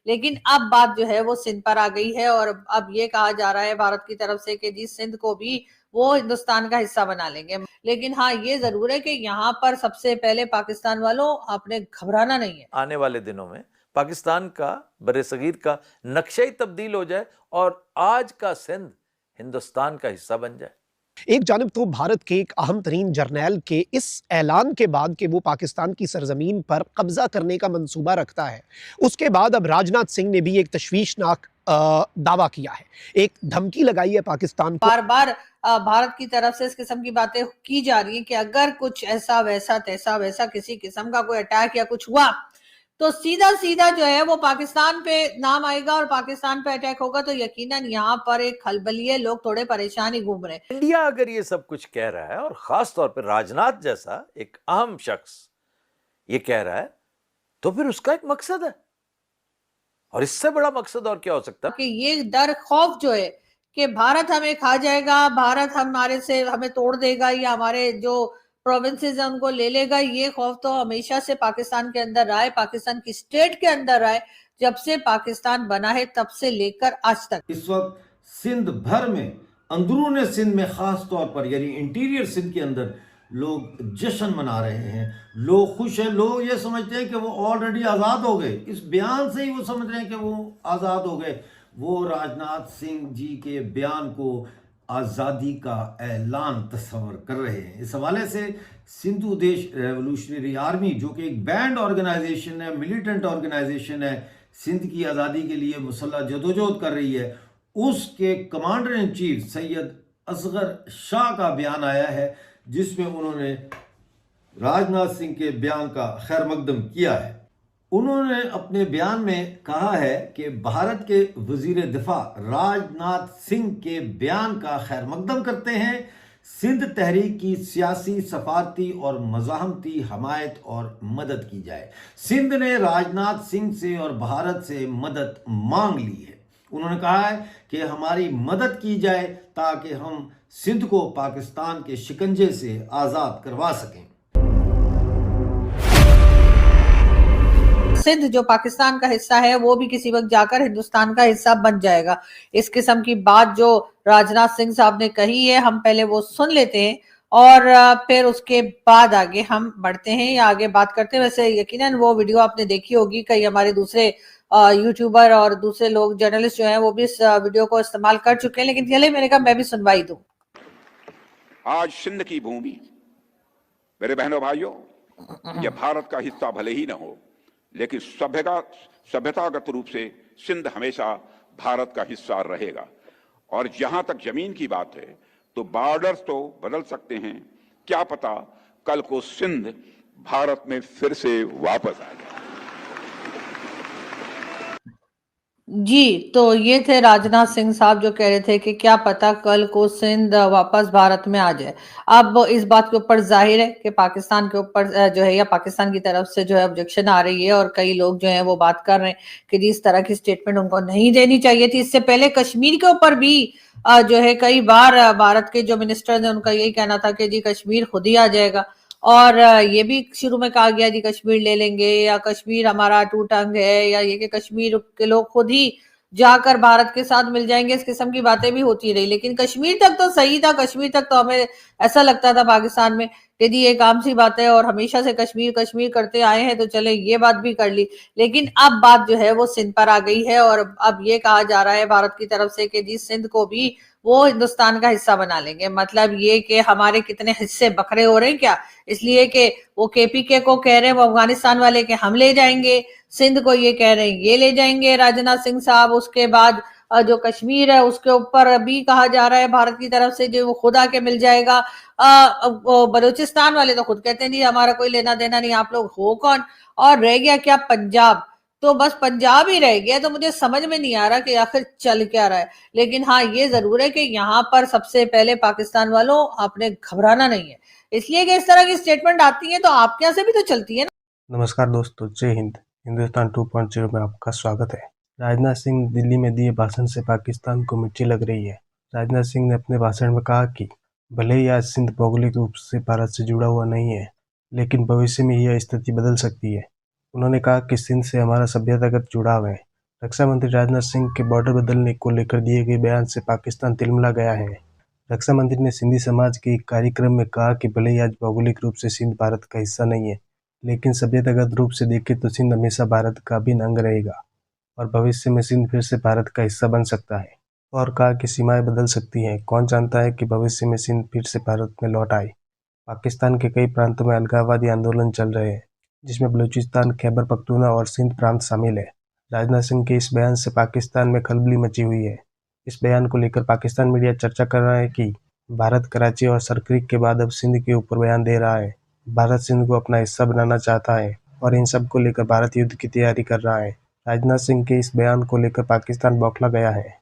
लेकिन अब बात जो है वो सिंध पर आ गई है और अब ये कहा जा रहा है भारत की तरफ से कि जी सिंध को भी वो हिंदुस्तान का हिस्सा बना लेंगे। लेकिन हाँ, ये जरूर है कि यहाँ पर सबसे पहले पाकिस्तान वालों आपने घबराना नहीं है। आने वाले दिनों में पाकिस्तान का बरे-सगीर का नक्शा ही तब्दील हो जाए और आज का सिंध हिंदुस्तान का हिस्सा बन जाए। एक जानिब तो भारत के एक अहम तरीन जर्नैल के इस ऐलान के बाद कि वो पाकिस्तान की सरजमीन पर कब्जा करने का मंसूबा रखता है, उसके बाद अब राजनाथ सिंह ने भी एक तशवीशनाक दावा किया है, एक धमकी लगाई है पाकिस्तान को। बार बार भारत की तरफ से इस किस्म की बातें की जा रही हैं कि अगर कुछ ऐसा वैसा तैसा वैसा किसी किस्म का कोई अटैक या कुछ हुआ तो सीधा सीधा जो है वो पाकिस्तान पे नाम आएगा और पाकिस्तान पे अटैक होगा। तो यकीनन यहाँ पर एक खलबली है, लोग थोड़े परेशान ही घूम रहे हैं। इंडिया अगर ये सब कुछ कह रहा है और खास तौर पर राजनाथ जैसा एक अहम शख्स ये कह रहा है तो फिर उसका एक मकसद है और इससे बड़ा मकसद और क्या हो सकता है कि ये डर खौफ जो है कि भारत हमें खा जाएगा, भारत हमारे से हमें तोड़ देगा या हमारे जो प्रोविंसेस है उनको ले लेगा, ये खौफ तो हमेशा से पाकिस्तान के अंदर रहा है, पाकिस्तान की स्टेट के अंदर रहा है, जब से पाकिस्तान बना है तब से लेकर आज तक। इस वक्त सिंध भर में, अंदरून सिंध में खास तौर पर यानी इंटीरियर सिंध के अंदर लोग जश्न मना रहे हैं, लोग खुश हैं, लोग ये समझते हैं कि वो ऑलरेडी आज़ाद हो गए। इस बयान से ही वो समझ रहे हैं कि वो आज़ाद हो गए। वो राजनाथ सिंह जी के बयान को आज़ादी का ऐलान तस्वर कर रहे हैं। इस हवाले से सिंधु देश रेवोल्यूशनरी आर्मी, जो कि एक बैंड ऑर्गेनाइजेशन है, मिलिटेंट ऑर्गेनाइजेशन है, सिंध की आज़ादी के लिए मुसल्लह जदोजहद कर रही है, उसके commander in chief Syed Asghar Shah का बयान आया है जिसमें उन्होंने राजनाथ सिंह के बयान का खैर मकदम किया है। उन्होंने अपने बयान में कहा है कि भारत के वजीर दिफा राजनाथ सिंह के बयान का खैर मकदम करते हैं। सिंध तहरीक की सियासी, सफारती और मज़ाहमती हमायत और मदद की जाए। सिंध ने राजनाथ सिंह से और भारत से मदद मांग ली है। उन्होंने कहा है कि हमारी मदद की जाए ताकि हम सिंध को पाकिस्तान के शिकंजे से आज़ाद करवा सकें। सिंध जो पाकिस्तान का हिस्सा है वो भी किसी वक्त जाकर हिंदुस्तान का हिस्सा बन जाएगा। इस किस्म की बात जो राजनाथ सिंह साहब ने कही है, हम पहले वो सुन लेते हैं और फिर उसके बाद आगे हम बढ़ते हैं या आगे बात करते हैं। वैसे यकीनन वो वीडियो आपने देखी होगी, कई हमारे दूसरे यूट्यूबर और दूसरे लोग जर्नलिस्ट जो हैं वो भी इस वीडियो को इस्तेमाल कर चुके हैं, लेकिन चले मैंने कहा मैं भी सुनवाई दूं। आज सिंध की भूमि, मेरे बहनों भाइयों, यह भारत का हिस्सा भले ही न हो, लेकिन सभ्यतागत रूप से सिंध हमेशा भारत का हिस्सा रहेगा। और जहां तक जमीन की बात है तो बॉर्डर्स तो बदल सकते हैं, क्या पता कल को सिंध भारत में फिर से वापस आ जाए। जी, तो ये थे राजनाथ सिंह साहब जो कह रहे थे कि क्या पता कल को सिंध वापस भारत में आ जाए। अब इस बात के ऊपर जाहिर है कि पाकिस्तान के ऊपर जो है या पाकिस्तान की तरफ से जो है ऑब्जेक्शन आ रही है और कई लोग जो है वो बात कर रहे हैं कि जी इस तरह की स्टेटमेंट उनको नहीं देनी चाहिए थी। इससे पहले कश्मीर के ऊपर भी जो है कई बार भारत के जो मिनिस्टर है उनका यही कहना था कि जी कश्मीर खुद ही आ जाएगा और ये भी शुरू में कहा गया जी कश्मीर ले लेंगे या कश्मीर हमारा टूट अंग है या ये कि कश्मीर के लोग खुद ही जाकर भारत के साथ मिल जाएंगे। इस किस्म की बातें भी होती रही, लेकिन कश्मीर तक तो सही था। कश्मीर तक तो हमें ऐसा लगता था पाकिस्तान में कि जी ये काम सी बात है और हमेशा से कश्मीर कश्मीर करते आए हैं तो चले ये बात भी कर ली। लेकिन अब बात जो है वो सिंध पर आ गई है और अब ये कहा जा रहा है भारत की तरफ से कि जी सिंध को भी वो हिंदुस्तान का हिस्सा बना लेंगे। मतलब ये कि हमारे कितने हिस्से बखरे हो रहे हैं क्या, इसलिए कि वो केपीके को कह रहे हैं वो अफगानिस्तान वाले के हम ले जाएंगे, सिंध को ये कह रहे हैं ये ले जाएंगे राजनाथ सिंह साहब। उसके बाद जो कश्मीर है उसके ऊपर भी कहा जा रहा है भारत की तरफ से जो वो खुद आके मिल जाएगा। बलूचिस्तान वाले तो खुद कहते हैं नहीं हमारा कोई लेना देना नहीं, आप लोग हो कौन। और रह गया क्या पंजाब, तो बस पंजाब ही रह गया। तो मुझे समझ में नहीं आ रहा कि आखिर चल क्या रहा है। लेकिन हाँ ये जरूर है कि यहाँ पर सबसे पहले पाकिस्तान वालों आपने घबराना नहीं है, इसलिए कि इस तरह की स्टेटमेंट आती है तो आपके यहाँ से भी तो चलती है ना। नमस्कार दोस्तों, जय हिंद। हिंदुस्तान 2.0 में आपका स्वागत है। राजनाथ सिंह दिल्ली में दिए भाषण से पाकिस्तान को मिर्ची लग रही है। राजनाथ सिंह ने अपने भाषण में कहा कि भले ही आज सिंध भौगोलिक रूप से भारत से जुड़ा हुआ नहीं है, लेकिन भविष्य में यह स्थिति बदल सकती है। उन्होंने कहा कि सिंध से हमारा सभ्यतागत जुड़ाव है। रक्षा मंत्री राजनाथ सिंह के बॉर्डर बदलने को लेकर दिए गए बयान से पाकिस्तान तिलमिला गया है। रक्षा मंत्री ने सिंधी समाज के एक कार्यक्रम में कहा कि भले ही आज भौगोलिक रूप से सिंध भारत का हिस्सा नहीं है, लेकिन सभ्यतागत रूप से देखें तो सिंध हमेशा भारत का अभिन्न अंग रहेगा और भविष्य में सिंध फिर से भारत का हिस्सा बन सकता है। और कहा कि सीमाएं बदल सकती हैं, कौन जानता है कि भविष्य में सिंध फिर से भारत में लौट आए। पाकिस्तान के कई प्रांतों में अलगाववादी आंदोलन चल रहे हैं, जिसमें बलूचिस्तान, खैबर पख्तूनख्वा और सिंध प्रांत शामिल है। राजनाथ सिंह के इस बयान से पाकिस्तान में खलबली मची हुई है। इस बयान को लेकर पाकिस्तान मीडिया चर्चा कर रहा है कि भारत कराची और सरक्रिक के बाद अब सिंध के ऊपर बयान दे रहा है। भारत सिंध को अपना हिस्सा बनाना चाहता है और इन सब को लेकर भारत युद्ध की तैयारी कर रहा है। राजनाथ सिंह के इस बयान को लेकर पाकिस्तान बौखला गया है।